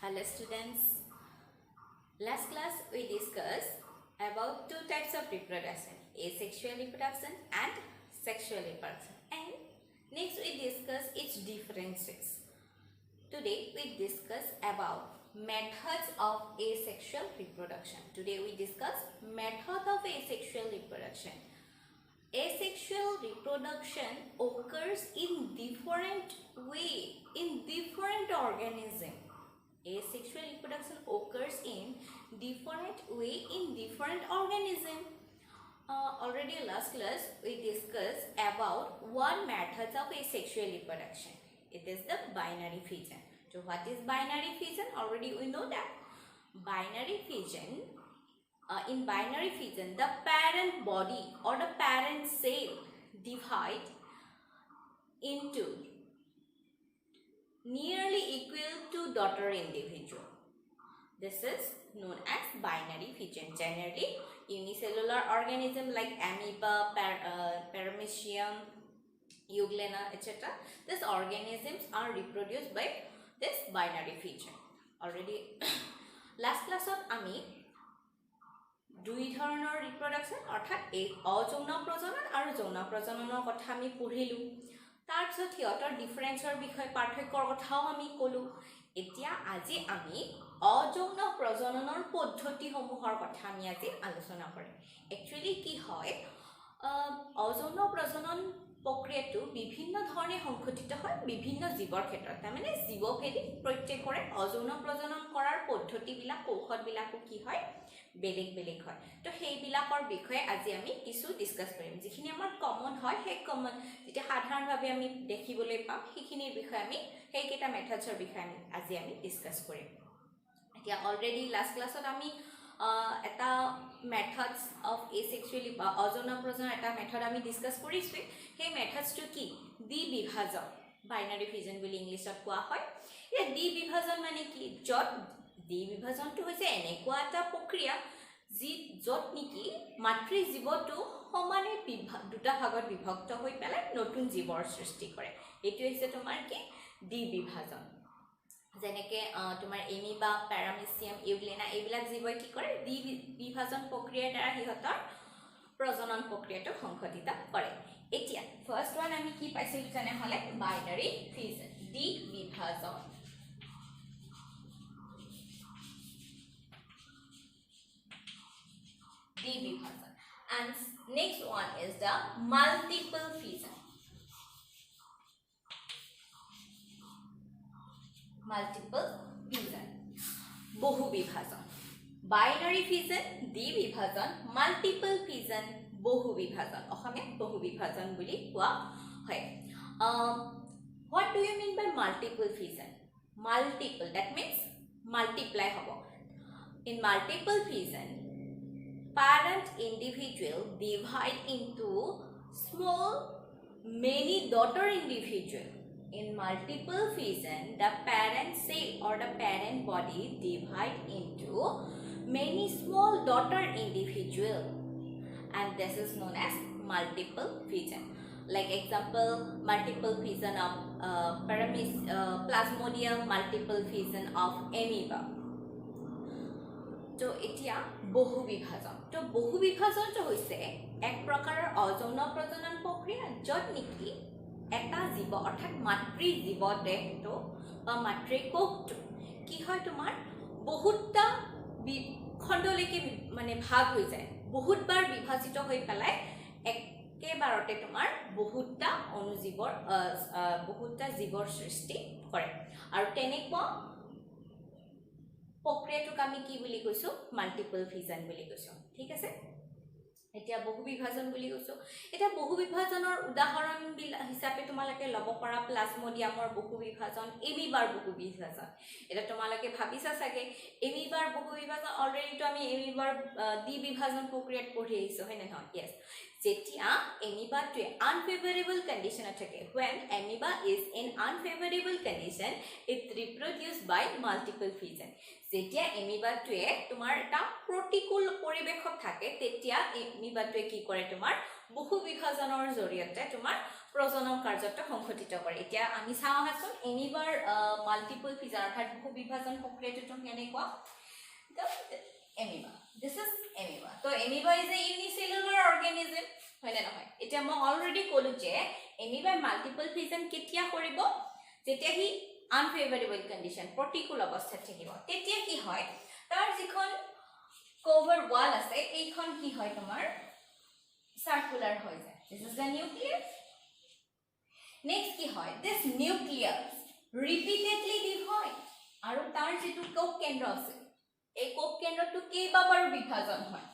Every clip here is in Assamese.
Hello students. Last class we discussed about two types of reproduction, asexual reproduction and sexual reproduction, and next we discuss its differences. Today we discuss about methods of asexual reproduction. Today we discuss method of asexual reproduction. Asexual reproduction occurs in different way in different organisms. Asexual reproduction occurs in different way in different organism. Already last class we discussed about one method of asexual reproduction. It is the binary fission. So what is binary fission? Already we know that binary fission. In binary fission, the parent body or the parent cell divide into nearly equal to daughter individual. This is known as binary fission. Generally, unicellular organism like amoeba, paramecium, euglena, etc. These organisms are reproduced by this binary fission. Already last class of ami দুই ধৰণৰ ৰিপ্ৰডাকশন অৰ্থাৎ এক অযৌন প্ৰজনন আৰু যৌন প্ৰজননৰ কথা আমি পঢ়িলো তাৰ পিছত হিয়তৰ ডিফাৰেন্সৰ বিষয় পাৰ্থক্যৰ কথাও আমি কলো এতিয়া আজি আমি অযৌন প্ৰজননৰ পদ্ধতিসমূহৰ কথা আমি আজি আলোচনা কৰিম একচুয়ালি কি হয় অযৌন প্ৰজনন প্ৰক্ৰিয়াটো বিভিন্ন ধৰণে সংঘটিত হয় বিভিন্ন জীৱৰ ক্ষেত্ৰত মানে জীৱভেদী প্ৰত্যেকৰে অযৌন প্ৰজনন কৰাৰ পদ্ধতিবিলাক কৌশলবিলাকো কি হয় বেলেগ বেলেগ হয় তো সেইবিলাকৰ বিষয়ে আজি আমি কিছু ডিসকাস কৰিম যিখিনি আমাৰ কমন হয় সেই কমন যেটা সাধাৰণভাৱে আমি দেখিবলৈ পাম সেইখিনিৰ বিষয়ে আমি সেইকেটা মেথডছৰ বিষয়ে আজি আমি ডিসকাস কৰিম এতিয়া অলৰেডি লাষ্ট ক্লাছত আমি এটা মেথডস অফ এসেক্সুয়ালি বা অযৌন প্ৰজনন এটা মেথড আমি ডিসকাস কৰিছো সেই মেথডসটো কি দ্বি বিভাজন বাইনাৰি ফিজন বুলি ইংলিছত কোৱা হয় এই দ্বি বিভাজন মানে কি যত দ্বি বিভাজনটো হৈছে এনেকুৱা এটা প্ৰক্ৰিয়া যি যত নেকি মাতৃ জীৱটো সমানে দুটা ভাগত বিভক্ত হৈ পেলাই নতুন জীৱৰ সৃষ্টি কৰে এটো হৈছে তোমাৰ কি দ্বি বিভাজন যেনেকে তোমাৰ এমিবা প্যাৰামিচিয়াম ইউগ্লেনা এইবিলাক জীৱই কি কৰে দ্বি বিভাজন প্ৰক্ৰিয়াৰ দ্বাৰা হিহতৰ প্ৰজনন প্ৰক্ৰিয়াটো সংঘটিত কৰে এতিয়া ফাৰ্স্ট ওয়ান আমি কি পাইছিলো জানে হলে বাইনাৰি ফিজন দ্বি বিভাজন দ্বি বিভাজন and next one is the multiple fission multiple fission বহু বিভাজন বাইনাৰি ফিজন দ্বি বিভাজন মাল্টিপল ফিজন বহু বিভাজন অসমে বহু বিভাজন বুলি কোৱা হয় what do you mean by multiple fission multiple that means multiply hobo in multiple fission parent individual divide into small many daughter individual in multiple fission the parent cell or the parent body divide into many small daughter individual and this is known as multiple fission like example multiple fission of plasmodium multiple fission of amoeba তো এতিয়া বহু বিভাজন তো বহু বিভাজন তো হৈছে এক প্ৰকাৰৰ অযৌন প্ৰজনন প্ৰক্ৰিয়া যত নেকি এটা জীৱ অৰ্থাৎ মাতৃ জীৱদেহটো বা মাতৃ কোষটো কি হয় তোমাৰ বহুতটা খণ্ডলৈকে মানে ভাগ হৈ যায় বহুতবাৰ বিভাজিত হৈ পেলাই একেবাৰতে তোমাৰ বহুতটা অনুজীৱৰ বহুতটা জীৱৰ সৃষ্টি কৰে আৰু তেনেকুৱা প্ৰক্ৰিয়াটোক আমি কি বুলি কৈছো মাল্টিপল ফিজন বুলি কৈছো ঠিক আছে এতিয়া বহু বিভাজন বুলি কৈছো এটা বহু বিভাজনৰ উদাহৰণ হিচাপে তোমালকে লব পৰা প্লাজমোডিয়ামৰ বহু বিভাজন এমিবাৰ বহু বিভাজন এটা তোমালকে ভাবিছা সাগে এমিবাৰ বহু বিভাজন অলৰেডি তো আমি এমিবাৰ দ্বি বিভাজন প্ৰক্ৰিয়াত পঢ়ি আহিছো হয় না yes যেতিয়া amoeba to unfavorable condition থাকে when amoeba is in unfavorable condition it reproduced by multiple fission যেতিয়া amoeba to তোমাৰ এটা প্ৰতিকূল পৰিবেশত থাকে তেতিয়া amoeba to কি কৰে তোমাৰ বহু বিভাজনৰ জৰিয়তে তোমাৰ প্ৰজনন কাৰ্যটো সংঘটিত কৰে এতিয়া আমি চাওঁ আহাচোন এমিবাৰ মাল্টিপল ফিজন অৰ্থাৎ বহু বিভাজন প্ৰক্ৰিয়াটো কেনেকুৱা amoeba this is amoeba so amoeba is a unicellular organism হয়নে নহয় এটা মই অলৰেডি কলো যে amoeba মাল্টিপল ফিজন কেতিয়া কৰিব যেতিয়া হি unfavorable condition প্ৰতিকূল অৱস্থাত থাকিব তেতিয়া কি হয় তাৰ যিখন কভাৰ ওয়াল আছে এইখন কি হয় তোমাৰ সার্কুলার হৈ যায় this is the nucleus next কি হয় this nucleus repeatedly divide আৰু তাৰ যেটো কোক কেন্দ্ৰ আছে এই কোক কেন্দ্ৰটো কেইবাবাৰ বিভাজন হয়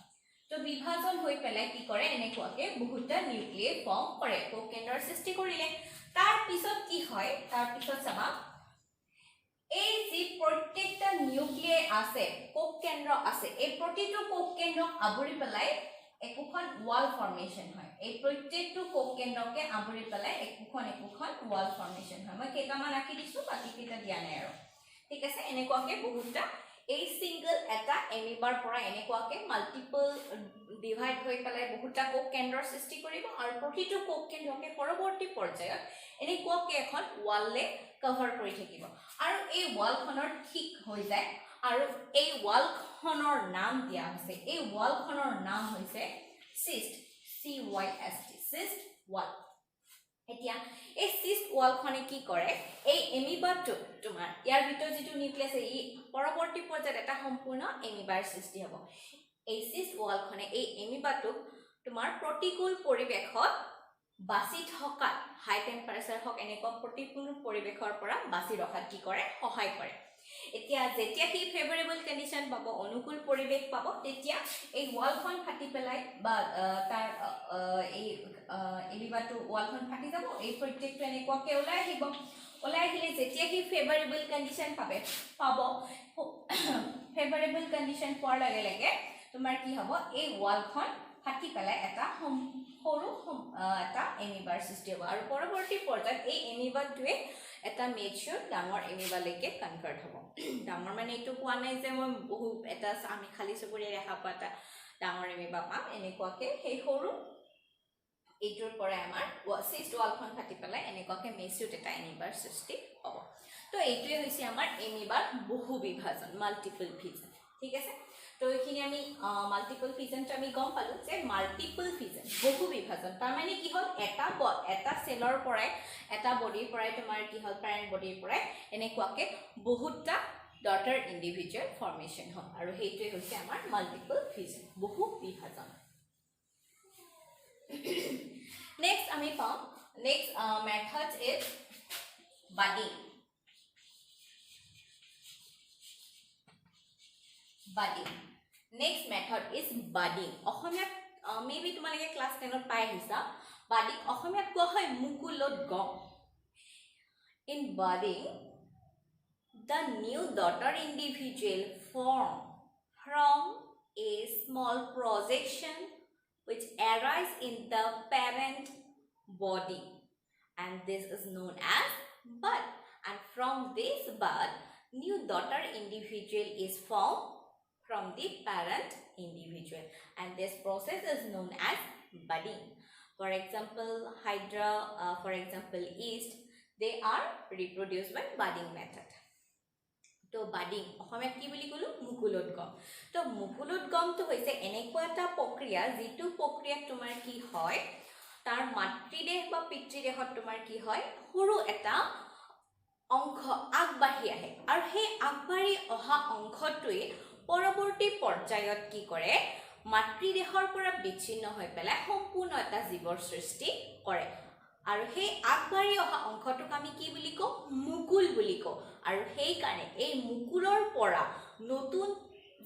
তো বিভাজন হৈ পেলাই কি কৰে এনেকুৱাকে বহুটা নিউক্লিয়াই ফৰ্ম কৰে কোক কেন্দ্ৰৰ সৃষ্টি কৰিলে তাৰ পিছত কি হয় তাৰ পিছত চাবা এই যে প্ৰত্যেকটা নিউক্লিয়াই আছে কোক কেন্দ্ৰ আছে এই প্ৰতিটো কোক কেন্দ্ৰক আবৰি পেলাই একোখন ওয়াল ফৰ্মেশন হয় এই প্ৰত্যেকটো কোক কেন্দ্ৰকে আবৰি পেলাই একোখন ওয়াল ফৰ্মেশন হয় মই কেইটামান আঁকি দিছো বাকি কেইটা দিয়া নাই আৰু ঠিক আছে এনেকুৱাকে বহুটা এই সিঙ্গল এটা এমিবাৰ পৰা এনেকুৱাকে মাল্টিপল ডিভাইড হৈ পেলাই বহুটা কোক কেন্দ্ৰৰ সৃষ্টি কৰিব আৰু প্ৰতিটো কোক কেন্দ্ৰকে পৰৱৰ্তী পৰ্যায়ত এনেকুৱাকে এখন ওয়াললে কভাৰ কৰি থাকিব আৰু এই ওয়ালখনৰ ঠিক হৈ যায় আৰু এই ওয়ালখনৰ নাম দিয়া হৈছে এই ওয়ালখনৰ নাম হৈছে সিস্ট CYST সিস্ট ওয়াল এতিয়া এই সিস্ট ওয়ালখনে কি কৰে এই এমিবাটো তোমাৰ ইয়াৰ ভিতৰত যেটো নিউক্লিয়াছ এই পৰৱৰ্তী পৰ্যায়ত এটা সম্পূৰ্ণ এমিবাৰ সৃষ্টি হ'ব এই সিস্ট ওয়ালখনে এই এমিবাটো তোমাৰ প্ৰতিকূল পৰিৱেশত বাসি থকা হাই টেম্পাৰেচাৰ হক এনেকুৱা প্ৰতিকূল পৰিৱেশৰ পৰা বাসি ৰখাত কি কৰে সহায় কৰে এতিয়া যেতিয়া কি ফেভৰেবল কন্ডিশন পাব অনুকূল পৰিৱেশ পাব তেতিয়া এই ওয়ালখন ফাটি পেলাই বা তাৰ এই এলিভাটো ওয়ালখন ফাটি যাব এই প্ৰত্যেকটো এনেকুৱাকে ওলাই আহিলে যেতিয়া কি ফেভৰেবল কন্ডিশন পাব ফেভৰেবল কন্ডিশন পোৱাৰ লগে লগে তোমাৰ কি হ'ব এই ওয়ালখন ফাটি পেলাই এটা সৰু এটা এমিবাৰ সৃষ্টি হ'ব আৰু পৰৱৰ্তী পৰ্যায়ত এই এমিবাটোৱে এটা মেচিউৰ ডাঙৰ এমিবালৈকে কনভাৰ্ট হ'ব ডাঙৰ মানে এইটো কোৱা নাই যে মই বহু এটা আমি খালি চকুৰে দেখা পোৱা এটা ডাঙৰ এমিবা পাম এনেকুৱাকে সেই সৰু এইটোৰ পৰা আমাৰ সিস্ট ওয়ালখন ফাটি পেলাই এনেকুৱাকে মেচিউৰ এটা এমিবাৰ সৃষ্টি হ'ব তো এইটোৱে হৈছে আমাৰ এমিবাৰ বহু বিভাজন মাল্টিপল ফিজন ঠিক আছে তো এখিনি আমি মাল্টিপল ফিজনটো আমি গম পালো যে মাল্টিপল ফিজন বহু বিভাজন তাৰ মানে কি হল এটা সেলৰ পৰাই এটা বডিৰ পৰাই তোমাৰ কি হল প্যাৰেন্ট বডিৰ পৰাই এনেকুৱাকে বহুটা ডটাৰ ইন্ডিভিজুৱেল ফৰ্মেশন হয় আৰু হেইটোৱে হৈছে আমাৰ মাল্টিপল ফিজন বহু বিভাজন নেক্সট আমি পাম next methods is budding next method is budding অসমীয়াত maybe তোমালোকে ক্লাস 10 ত পাই আহিছা budding অসমীয়াত কোৱা হয় মুকুলোদ্গম in budding the new daughter individual form from a small projection which arise in the parent body and this is known as bud and from this bud new daughter individual is formed from the parent individual and this process is known as budding for example hydra for example yeast they are reproduced by budding method to budding অসমীয়াত কি বুলি কলো মুকুলোদ্গম তো মুকুলোদ্গমটো হৈছে এনেকুৱা এটা প্ৰক্ৰিয়া যেটো প্ৰক্ৰিয়া তোমাৰ কি হয় তাৰ মাতৃদেহ বা পিতৃদেহত তোমাৰ কি হয় সৰু এটা অংশ আগবাঢ়ি আহে আৰু সেই আগবাঢ়ি অহা অংশটোৱে পৰৱৰ্তী পৰ্যায়ত কি কৰে মাতৃদেহৰ পৰা বিচ্ছিন্ন হৈ পেলাই সম্পূৰ্ণ এটা জীৱৰ সৃষ্টি কৰে আৰু সেই আগবাঢ়ি অহা অংশটোক আমি কি বুলি কওঁ মুকুল বুলি কওঁ আৰু সেই কাৰণে এই মুকুলৰ পৰা নতুন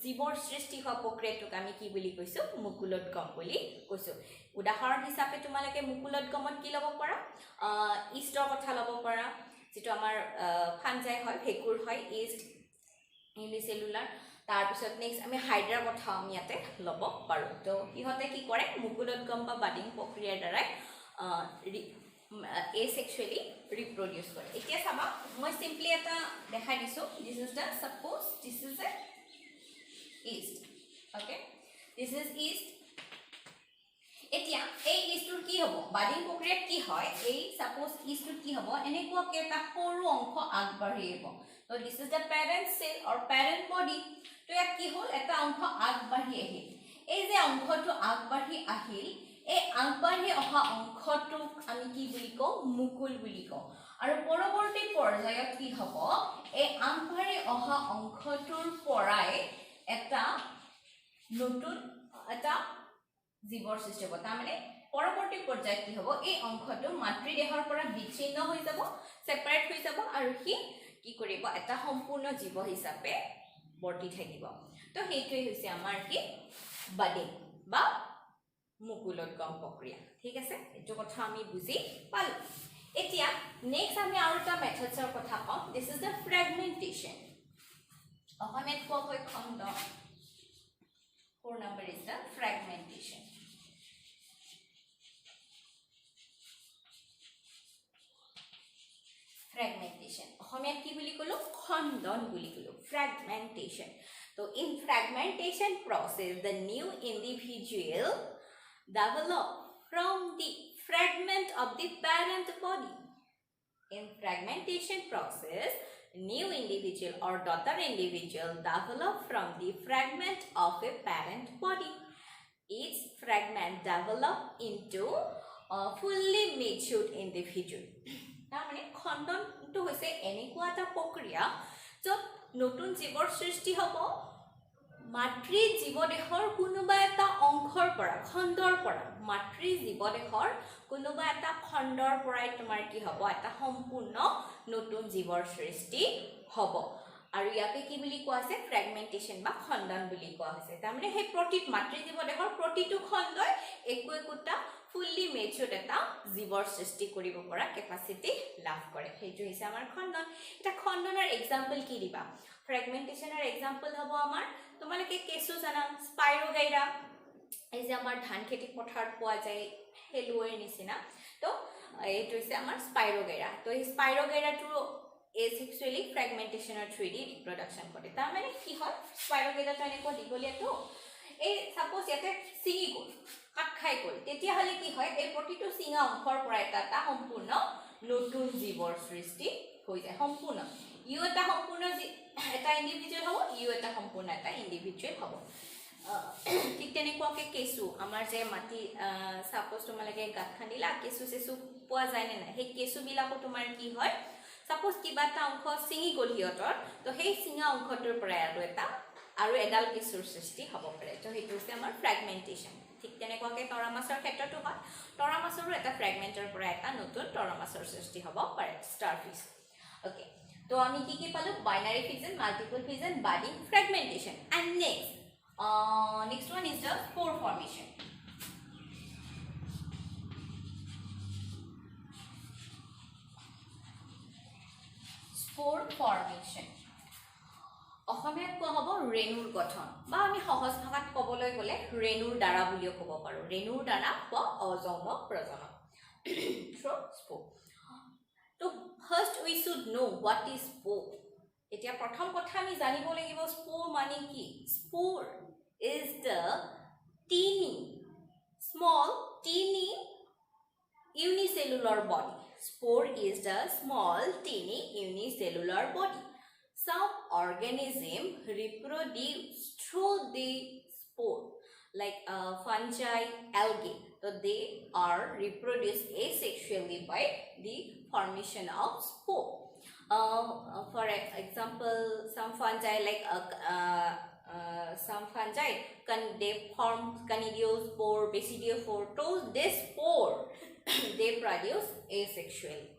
জীৱৰ সৃষ্টি হোৱা প্ৰক্ৰিয়াটোক আমি কি বুলি কৈছো মুকুলোদ্গম বুলি কৈছো উদাহৰণ হিচাপে তোমালোকে মুকুলোদ্গমত কি ল'ব পাৰা ইষ্টৰ কথা ল'ব পাৰা যেটো আমাৰ ফাঞ্জাই হয় ভেকুৰ হয় ইষ্ট ইউনিসেলুলাৰ তাৰ পিছত নেক্সট আমি হাইড্ৰা কথা আমি ইয়াতে ল'ব পাৰো তো ইহতে কি কৰে মুকুলোদ্গম বা বাডিং প্ৰক্ৰিয়াৰ দ্বাৰা asexually reproduce কৰে এতিয়া চাবা মই সিম্পলি এটা দেখাই দিছো this is the suppose this is a yeast okay this is yeast এতিয়া এই ইস্টৰ কি হ'ব বাডিং প্ৰক্ৰিয়াত কি হয় এই সাপোজ ইস্টৰ কি হ'ব এনেকুৱাকে এটা সৰু অংশ আগবাঢ়ি আহিব তো this is the parent cell or parent body তো ইয়াত কি হ'ল এটা অংশ আগবাঢ়ি আহিল এই যে অংশটো আগবাঢ়ি আহিল এই আগবাঢ়ি অহা অংশটোক আমি কি বুলি কওঁ মুকুল বুলি কওঁ আৰু পৰৱৰ্তী পৰ্যায়ত কি হ'ব এই আগবাঢ়ি অহা অংশটোৰ পৰাই এটা নতুন এটা জীৱৰ সৃষ্টি হ'ব তাৰমানে পৰৱৰ্তী পৰ্যায়ত কি হ'ব এই অংশটো মাতৃদেহৰ পৰা বিচ্ছিন্ন হৈ যাব সেপাৰেট হৈ যাব আৰু কি কি কৰিব এটা সম্পূৰ্ণ জীৱ হিচাপে বৰ্তি থাকিব তো হেইটোই হৈছে আমাৰ কি বাডিং বা মুকুলোদ্গম প্ৰক্ৰিয়া ঠিক আছে এটো কথা আমি বুজি পালো এতিয়া নেক্সট আমি আৰু এটা মেথডছৰ কথা কম দিস ইজ দ্য ফ্ৰেগমেন্টেশন অসমীয়াত কোৱা হয় খণ্ড 4 number is the fragmentation অসমীয়াত কি বুলি কলো খণ্ডন বুলি কলো fragmentation so in fragmentation process the new individual develop from the fragment of the parent body in fragmentation process new individual or daughter individual develop from the fragment of a parent body each fragment develop into a fully matured individual মানে খণ্ডনটো হৈছে এনেকুৱা এটা প্ৰক্ৰিয়া য'ত নতুন জীৱৰ সৃষ্টি হ'ব মাতৃ জীৱদেহৰ কোনোবা এটা অংশৰ পৰা খণ্ডৰ পৰা মাতৃ জীৱদেহৰ কোনোবা এটা খণ্ডৰ পৰাই তোমাৰ কি হ'ব এটা সম্পূৰ্ণ নতুন জীৱৰ সৃষ্টি হ'ব আৰু ইয়াকে কি বুলি কোৱা আছে ফ্ৰেগমেন্টেশন বা খণ্ডন বুলি কোৱা হৈছে তাৰমানে সেই প্ৰতি মাতৃ জীৱদেহৰ প্ৰতিটো খণ্ডই একোটা ফুল্লি মেচুৰ্ড এটা জীৱৰ সৃষ্টি কৰিব পৰা কেপাসিটি লাভ কৰে সেইটো হৈছে আমাৰ খণ্ডন এটা খণ্ডনৰ এক্সাম্পল কি দিবা ফ্ৰেগমেন্টেশনৰ এক্সাম্পল হ'ব আমাৰ তোমালোকে কেঁচু জানা স্পাইৰোগাইৰা এই যে আমাৰ ধান খেতি পথাৰত পোৱা যায় হেলুৱৰ নিচিনা তো এইটো হৈছে আমাৰ স্পাইৰোগাইৰা তো এই স্পাইৰোগাইৰাটো is actually fragmentation or 3D reproduction কৰে তাৰ মানে কি হয় স্পাইৰোগাইৰাটো এনেকৈ দীঘলীয়া তো এই সাপোজ ইয়াতে সিঙি গ'ল কাট খাই গ'ল তেতিয়া হলে কি হয় এই প্ৰতিটো সিঙা অংশৰ পৰা এটা সম্পূৰ্ণ নতুন জীৱৰ সৃষ্টি হৈ যায় সম্পূৰ্ণ ইউ এটা সম্পূৰ্ণ এটা ইন্ডিভিজুৱেল হ'ব ইউ এটা সম্পূৰ্ণ এটা ইন্ডিভিজুৱেল হ'ব ঠিক তেনেকুৱাকে কেঁচু আমাৰ যে মাটি সাপোজ তোমালোকে গাঁত খান্দিলা কেঁচু চেঁচু পোৱা যায় নে নাই সেই কেঁচুবিলাকো তোমাৰ কি হয় সাপোজ কিবা এটা অংশ সিঙি গ'ল সিহঁতৰ তো সেই সিঙা অংশটোৰ পৰা আৰু এডাল কেঁচুৰ সৃষ্টি হ'ব পাৰে তো সেইটো হৈছে আমাৰ ফ্ৰেগমেন্টেশন ঠিক তেনেকুৱাকে তৰা মাছৰ ক্ষেত্ৰতো হয় তৰা মাছৰো এটা ফ্ৰেগমেন্টৰ পৰা এটা নতুন তৰা মাছৰ সৃষ্টি হ'ব পাৰে ষ্টাৰফিছ ওকে তো আমি কি পালো binary fission multiple fission budding fragmentation and next one is the spore formation spore formation অসমীয়াত কোৱা হ'ব ৰেণুৰ গঠন বা আমি সহজ ভাষাত ক'বলৈ গ'লে ৰেণুৰ দ্বাৰা বুলিও ক'ব পাৰো ৰেণুৰ দ্বাৰা বা অযৌন প্ৰজনন through spore তো first we should know what is spore এতিয়া প্ৰথম কথা আমি জানিব লাগিব spore মানে কি spore is the small teeny unicellular body spore is the small teeny unicellular body some organism reproduce through the spore like fungi algae so they are reproduced asexually by the formation of spore for example some fungi like some fungi they form conidiospore basidiospore so this spore they produce asexually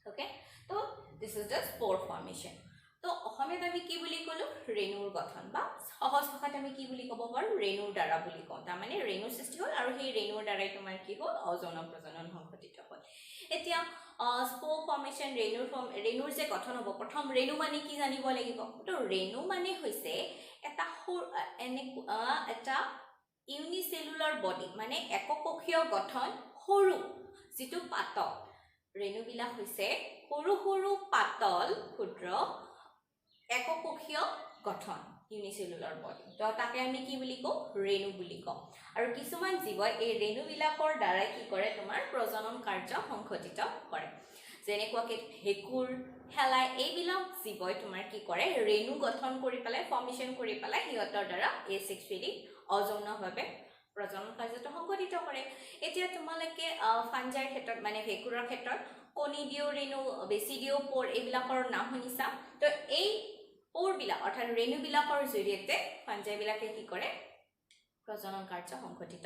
okay so this is the spore formation তো অসমীয়াত আমি কি বুলি কলো ৰেণুৰ গঠন বা সহজ ভাষাত আমি কি বুলি ক'ব পাৰো ৰেণুৰ দ্বাৰা বুলি কওঁ তাৰ মানে ৰেণু সৃষ্টি হ'ল আৰু সেই ৰেণুৰ দ্বাৰাই তোমাৰ কি হ'ল অযৌন প্ৰজনন সংঘটিত হ'ল এতিয়া স্পোৰ ফৰ্মেশন ৰেণুৰ যে গঠন হ'ব প্ৰথম ৰেণু মানে কি জানিব লাগিব তো ৰেণু মানে হৈছে এটা এটা ইউনিসেলুলাৰ বডি মানে এককোষীয় গঠন সৰু যেটো পাতল ৰেণুবিলাক হৈছে সৰু সৰু পাতল ক্ষুদ্ৰ এককোষীয় গঠন ইউনিসেলুলাৰ বডি তো তাকে আমি কি বুলি কওঁ ৰেণু বুলি কওঁ আৰু কিছুমান জীৱই এই ৰেণুবিলাকৰ দ্বাৰা কি কৰে তোমাৰ প্ৰজনন কাৰ্য সংঘটিত কৰে যেনেকুৱাকে ভেকুৰ হেলাই এইবিলাক জীৱই তোমাৰ কি কৰে ৰেণু গঠন কৰি পেলাই ফৰ্মেশন কৰি পেলাই সিহঁতৰ দ্বাৰা এসেক্সুৱেলি অযৌনভাৱে প্ৰজনন কাৰ্যটো সংঘটিত কৰে এতিয়া তোমালোকে ফাঞ্জাৰ ক্ষেত্ৰত মানে ভেকুৰৰ ক্ষেত্ৰত কনিডিও ৰেণু বেছিডিও পৰ এইবিলাকৰ নাম শুনিছা তো এই পৰবিলাক অৰ্থাৎ ৰেণুবিলাকৰ জৰিয়তে ফাঞ্জাইবিলাকে কি কৰে প্ৰজনন কাৰ্য সংঘটিত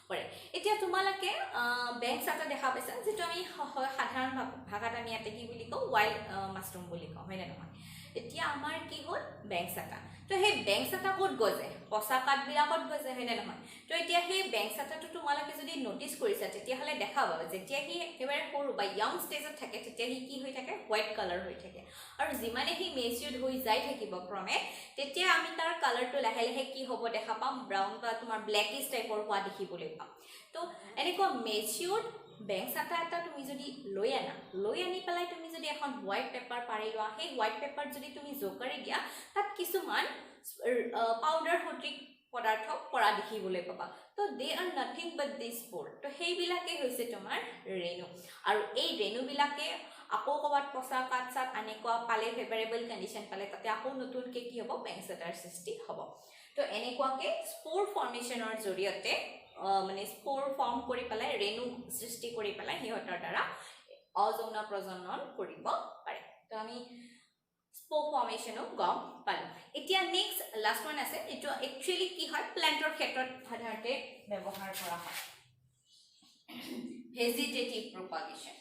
কৰে এতিয়া তোমালোকে বেংক চাটা দেখা পাইছা যেটো আমি সাধাৰণ ভাষাত আমি ইয়াতে কি বুলি কওঁ ওয়াইল্ড মাশৰুম বুলি কওঁ হয়নে নহয় এতিয়া আমাৰ কি হ'ল বেংক চাটা তো সেই বেংক চাটা ক'ত গজে পচা কাঠবিলাকত গজে হয়নে নহয় তো এতিয়া সেই বেংক চাটাটো তোমালোকে যদি নোটিস কৰিছা তেতিয়াহলে দেখা পাবা যেতিয়া কি একেবাৰে সৰু বা ইয়াং ষ্টেজত থাকে তেতিয়া কি হৈ থাকে হোৱাইট কালাৰ হৈ থাকে আৰু যিমানে হি মেচিউৰ্ড হৈ যাই থাকিব ক্ৰমে তেতিয়া আমি তাৰ কালাৰটো লাহে লাহে কি হ'ব দেখা পাম ব্ৰাউন বা তোমাৰ ব্ল্যাকিশ টাইপৰ হোৱা দেখিবলৈ পাম তো এনেকুৱা মেচিউৰ্ড বেংক চাটা এটা তুমি যদি লৈ আনি পেলাই তুমি যদি এখন হোৱাইট পেপাৰ পাৰি লোৱা সেই হোৱাইট পেপাৰ যদি তুমি জোকাৰি দিয়া তাত কিছুমান পাউডাৰ সদৃশ পদাৰ্থ পৰা দেখিবলৈ পাবা তো দে আৰ নাথিং বাট দিস স্পোৰ তো সেইবিলাকে হৈছে তোমাৰ ৰেণু আৰু এই ৰেণুবিলাকে আকৌ কবাত পচা কাটছাত আনেকুৱা পালে ফেভাৰেবল কন্ডিশন পালে তাতে আকৌ নতুনকে কি হ'ব বেংক চাটাৰ সৃষ্টি হ'ব তো এনেকুৱাকে স্পোৰ ফৰ্মেশনৰ জৰিয়তে মানে স্পোৰ ফৰ্ম কৰি পেলাই ৰেণু সৃষ্টি কৰি পেলাই সিহঁতৰ দ্বাৰা অযৌন প্ৰজনন কৰিব পাৰে তো আমি স্পোৰ ফৰ্মেশনো গম পালো এতিয়া নেক্সট লাষ্ট ওয়ান আছে এটো একচুয়ালি কি হয় প্ল্যান্টৰ ক্ষেত্ৰত সাধাৰণতে ব্যৱহাৰ কৰা হয় ভেজিটেটিভ প্ৰপাগেশন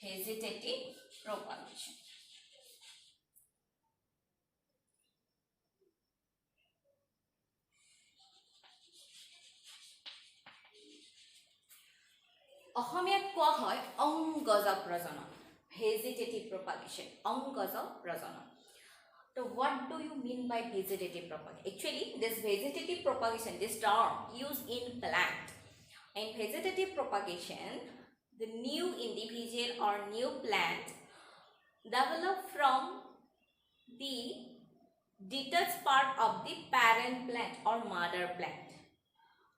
vegetative propagation অসমীয়াত কোৱা হয় অংগজ প্ৰজনন vegetative propagation অংগজ প্ৰজনন So what do you mean by vegetative propagation? Actually, this vegetative propagation, this term used in plant. In vegetative propagation, the new individual or new plant develop from the detached part of the parent plant or mother plant.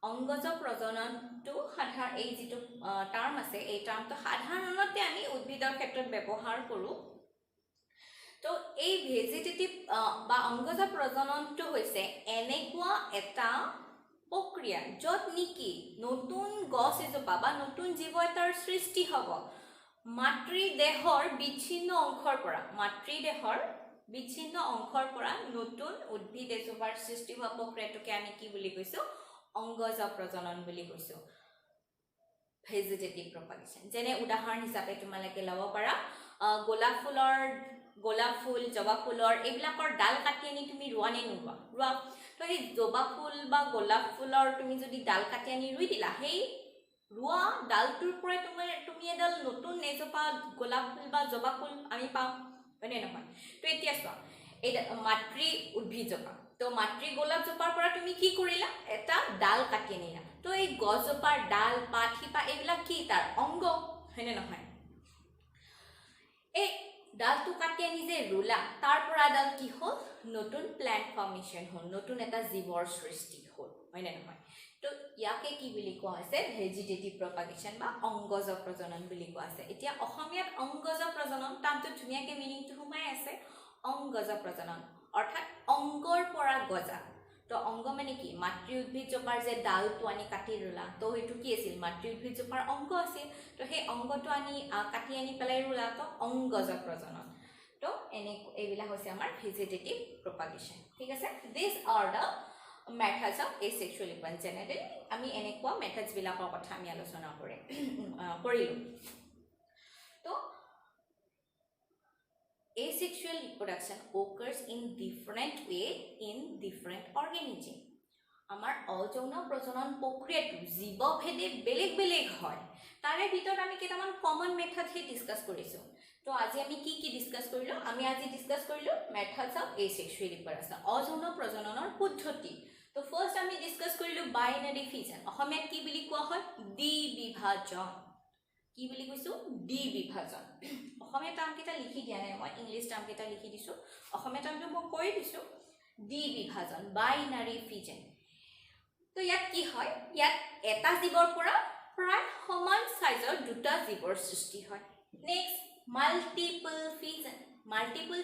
অংগজ প্ৰজননটো সাধাৰণ এই যেটো টাৰ্ম আছে এই টাৰ্মটো সাধাৰণতে আমি উদ্ভিদৰ ক্ষেত্ৰত ব্যৱহাৰ কৰো তো এই ভেজিটেটিভ বা অংগজ প্ৰজননটো হৈছে এনেকুৱা এটা প্ৰক্ৰিয়া যত নিকি নতুন গছ এজোপা বা নতুন জীৱ এটাৰ সৃষ্টি হ'ব মাতৃ দেহৰ বিচ্ছিন্ন অংশৰ পৰা নতুন উদ্ভিদ এজোপাৰ সৃষ্টি হোৱা প্ৰক্ৰিয়াটোকে আমি কি বুলি কৈছো অংগজ প্ৰজনন বুলি কৈছো ভেজিটেটিভ প্ৰপাগেশন যেনে উদাহৰণ হিচাপে তোমালোকে লব পাৰা গোলাপ ফুল জবা ফুলৰ এইবিলাকৰ ডাল কাটি আনি তুমি ৰুৱা তো এই জবা ফুল বা গোলাপ ফুলৰ তুমি যদি ডাল কাটি আনি ৰুই দিলা সেই ৰুৱা ডালটোৰ পৰা তুমি এডাল নতুন এজোপা গোলাপ ফুল বা জবা ফুল আমি পাম মানে নহয় তো এতিয়া চোৱা এই মাতৃ উদ্ভিদ জোপা তো মাতৃ গোলাপ জোপাৰ পৰা তুমি কি কৰিলা এটা ডাল কাটি আনিলা তো এই গছজোপাৰ ডাল পাত শিপা এইবিলাক কি তাৰ অংগ হয়নে নহয় এই ডালটো কাটি আনি যে ৰুলা তাৰ পৰা ডাল কি হ'ল নতুন প্ল্যান্ট ফৰ্মেশন হ'ল নতুন এটা জীৱৰ সৃষ্টি হ'ল হয়নে নহয় তো ইয়াকে কি বুলি কোৱা হৈছে ভেজিটেটিভ প্ৰপাগেশন বা অংগজ প্ৰজনন বুলি কোৱা আছে এতিয়া অসমীয়াত অংগজ প্ৰজনন তামটো ধুনিয়াকে মিনিংটো সোমাই আছে অংগজ প্ৰজনন অৰ্থাৎ অংগৰ পৰা গজা তো অংগ মানে কি মাতৃ উদ্ভিদ জোপাৰ যে ডালটো আনি কাটি ৰুলা তো হেতু কি আছিল মাতৃ উদ্ভিদ জোপাৰ অংগ আছিল তো সেই অংগটো আনি কাটি আনি পেলাই ৰুলা তো অংগজ প্ৰজনন তো এইবিলা হৈছে আমাৰ ভেজিটেটিভ প্ৰপাগেশন ঠিক আছে this are the methods of asexual reproduction generally আমি এনেকুৱা মেথডস বিলাকৰ কথা আমি আলোচনা কৰিলো তো asexual reproduction occurs in different way in different organism আমাৰ অযৌন প্ৰজনন প্ৰক্ৰিয়াটো জীৱভেদে বেলেগ হয় তাৰে ভিতৰত আমি কেইটামান কমন মেথড হে ডিসকাস কৰিছো তো আজি আমি কি ডিসকাস কৰিলো আমি আজি ডিসকাস কৰিলো মেথডস অফ asexual reproduction অযৌন প্ৰজননৰ পদ্ধতি তো ফাৰ্স্ট আমি ডিসকাস কৰিলো বাইনাৰি ফিউজন অসমীয়াত কি বুলি কোৱা হয় দ্বি বিভাজন কি বুলি কৈছো দ্বি বিভাজন অসমীয়া টাৰ্মকেইটা লিখি দিয়া নাই মই ইংলিছ টাৰ্মকেইটা লিখি দিছোঁ অসমীয়া টাৰ্মটো মই কৈ দিছোঁ দ্বি বিভাজন বাইনাৰী ফিজন তো ইয়াত কি হয় ইয়াত এটা জীৱৰ পৰা প্ৰায় সমান সাইজৰ দুটা জীৱৰ সৃষ্টি হয় নেক্সট মাল্টিপল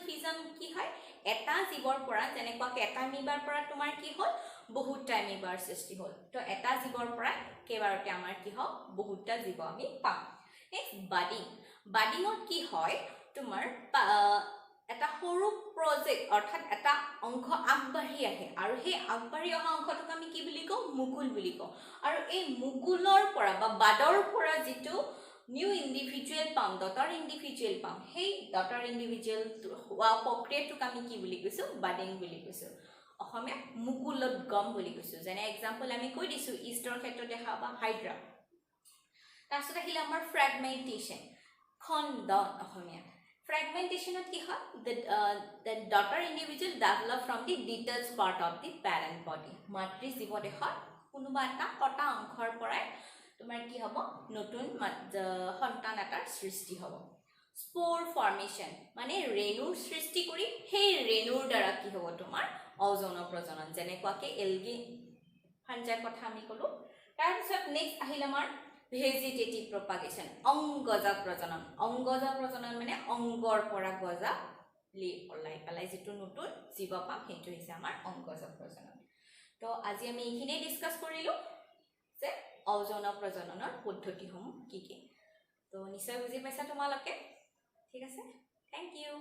ফিজন কি হয় এটা জীৱৰ পৰা যেনেকুৱাকৈ এটা এমিবাৰ পৰা তোমাৰ কি হ'ল বহুতটা এমিবাৰ সৃষ্টি হ'ল তো এটা জীৱৰ পৰা কেইবাৰতে আমাৰ কি হ'ব বহুতটা জীৱ আমি পাম নেক্সট বাডিঙত কি হয় তোমাৰ এটা সৰু প্ৰজেক্ট অৰ্থাৎ এটা অংশ আগবাঢ়ি আহে আৰু সেই আগবাঢ়ি অহা অংশটোক আমি কি বুলি কওঁ মুকুল বুলি কওঁ আৰু এই মুকুলৰ পৰা বা বাদৰ পৰা যিটো নিউ ইণ্ডিভিজুৱেল পাম ডটাৰ ইণ্ডিভিজুৱেল পাম সেই ডটাৰ ইণ্ডিভিজুৱেল হোৱা প্ৰক্ৰিয়াটোক আমি কি বুলি কৈছোঁ বাডিং বুলি কৈছোঁ অসমীয়া মুকুলত গম বুলি কৈছোঁ যেনে এক্সাম্পল আমি কৈ দিছোঁ ইষ্টৰ ক্ষেত্ৰত দেখা বা হাইড্ৰা তাৰপিছত আহিলে আমাৰ ফ্ৰেগমেণ্টেশ্যন খণ্ডন অসমীয়া fragmentation কি হয় the daughter individual develop from the detached part of the parent body মাতৃ জীৱ দেহৰ কোনোবা এটা কটা অংশৰ পৰাই তোমাৰ কি হ'ব নতুন সন্তান এটাৰ সৃষ্টি হ'ব স্পোৰ ফৰ্মেশ্যন মানে ৰেণুৰ সৃষ্টি কৰি সেই ৰেণুৰ দ্বাৰা কি হ'ব তোমাৰ অযৌন প্ৰজনন যেনেকুৱাকৈ এলগি ফাঞ্জাৰ কথা আমি ক'লোঁ তাৰপিছত নেক্সট আহিল আমাৰ ভেজিটেটিভ প্ৰপাগেশ্যন অংগজা প্ৰজনন মানে অংগৰ পৰা গজা ওলাই পেলাই যিটো নতুন জীৱ পাম সেইটো হৈছে আমাৰ অংগজা প্ৰজনন তো আজি আমি এইখিনিয়ে ডিছকাছ কৰিলোঁ যে অযৌন প্ৰজননৰ পদ্ধতিসমূহ কি কি তো নিশ্চয় বুজি পাইছা তোমালোকে ঠিক আছে থেংক ইউ